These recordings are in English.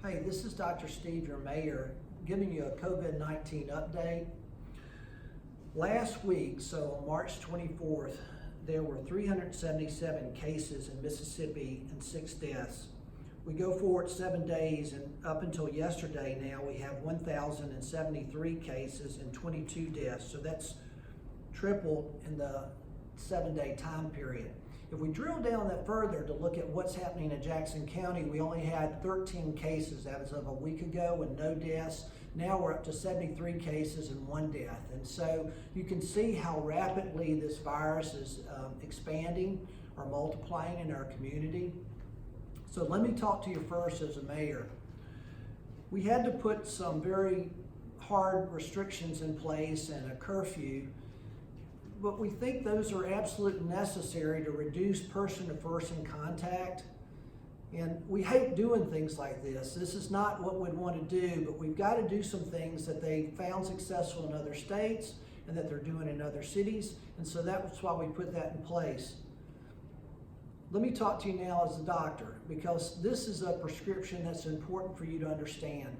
Hey, this is Dr. Steve, your mayor, giving you a COVID-19 update. Last week, so on March 24th, there were 377 cases in Mississippi and 6 deaths. We go forward 7 days, and up until yesterday now, we have 1,073 cases and 22 deaths. So that's tripled in the 7-day time period. If we drill down that further to look at what's happening in Jackson County, we only had 13 cases as of a week ago and no deaths. Now we're up to 73 cases and 1 death. And so you can see how rapidly this virus is expanding or multiplying in our community. So let me talk to you first as a mayor. We had to put some very hard restrictions in place and a curfew, but we think those are absolutely necessary to reduce person-to-person contact. And we hate doing things like this. This is not what we'd want to do, but we've got to do some things that they found successful in other states and that they're doing in other cities. And so that's why we put that in place. Let me talk to you now as a doctor, because this is a prescription that's important for you to understand.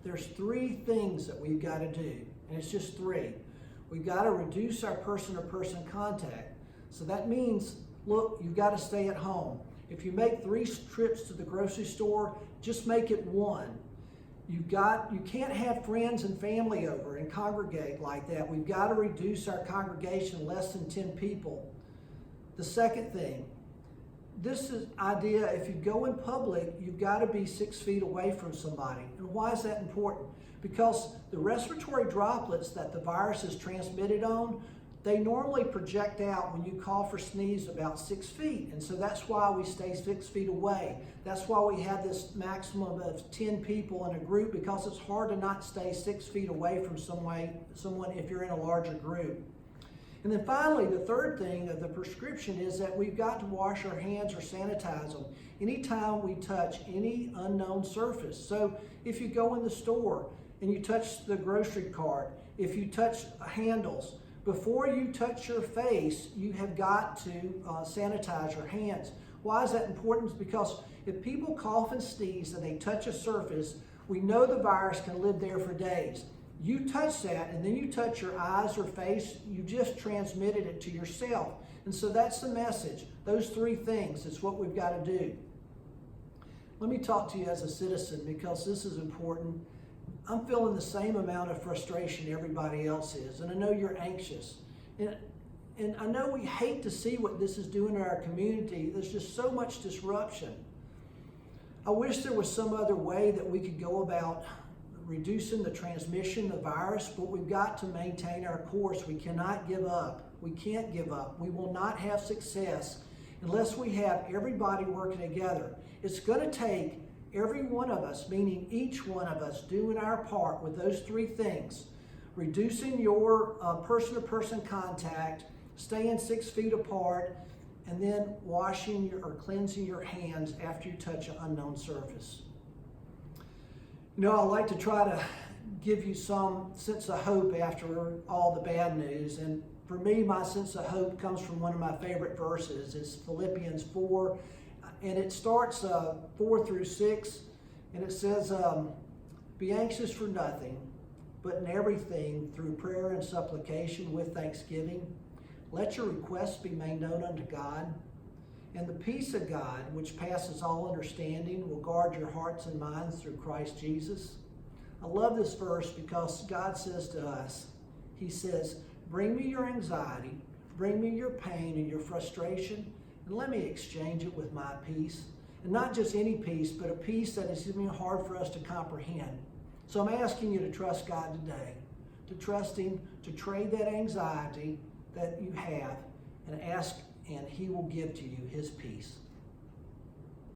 There's 3 things that we've got to do, and it's just 3. We've got to reduce our person-to-person contact. So that means, look, you've got to stay at home. If you make 3 trips to the grocery store, just make it 1. You can't have friends and family over and congregate like that. We've got to reduce our congregation less than 10 people. The second thing, this is idea, if you go in public, you've got to be 6 feet away from somebody. And why is that important? Because the respiratory droplets that the virus is transmitted on, they normally project out when you cough or sneeze about 6 feet. And so that's why we stay 6 feet away. That's why we have this maximum of 10 people in a group, because it's hard to not stay 6 feet away from someone if you're in a larger group. And then finally, the third thing of the prescription is that we've got to wash our hands or sanitize them anytime we touch any unknown surface. So if you go in the store and you touch the grocery cart, if you touch handles, before you touch your face, you have got to sanitize your hands. Why is that important? It's because if people cough and sneeze and they touch a surface, we know the virus can live there for days. You touch that and then you touch your eyes or face, you just transmitted it to yourself. And so that's the message. Those 3 things is what we've got to do. Let me talk to you as a citizen, because this is important. I'm feeling the same amount of frustration everybody else is, and I know you're anxious. And I know we hate to see what this is doing to our community. There's just so much disruption. I wish there was some other way that we could go about reducing the transmission of the virus, but we've got to maintain our course. We cannot give up. We can't give up. We will not have success unless we have everybody working together. It's going to take every one of us, meaning each one of us, doing our part with those 3 things: reducing your person-to-person contact, staying 6 feet apart, and then washing or cleansing your hands after you touch an unknown surface. You know, I like to try to give you some sense of hope after all the bad news. And for me, my sense of hope comes from one of my favorite verses. It's Philippians 4, and it starts 4 through 6, and it says, "Be anxious for nothing, but in everything through prayer and supplication with thanksgiving, let your requests be made known unto God. And the peace of God, which passes all understanding, will guard your hearts and minds through Christ Jesus." I love this verse because God says to us, He says, bring me your anxiety, bring me your pain and your frustration, and let me exchange it with my peace. And not just any peace, but a peace that is even hard for us to comprehend. So I'm asking you to trust God today, to trust Him, to trade that anxiety that you have, and ask, and He will give to you His peace.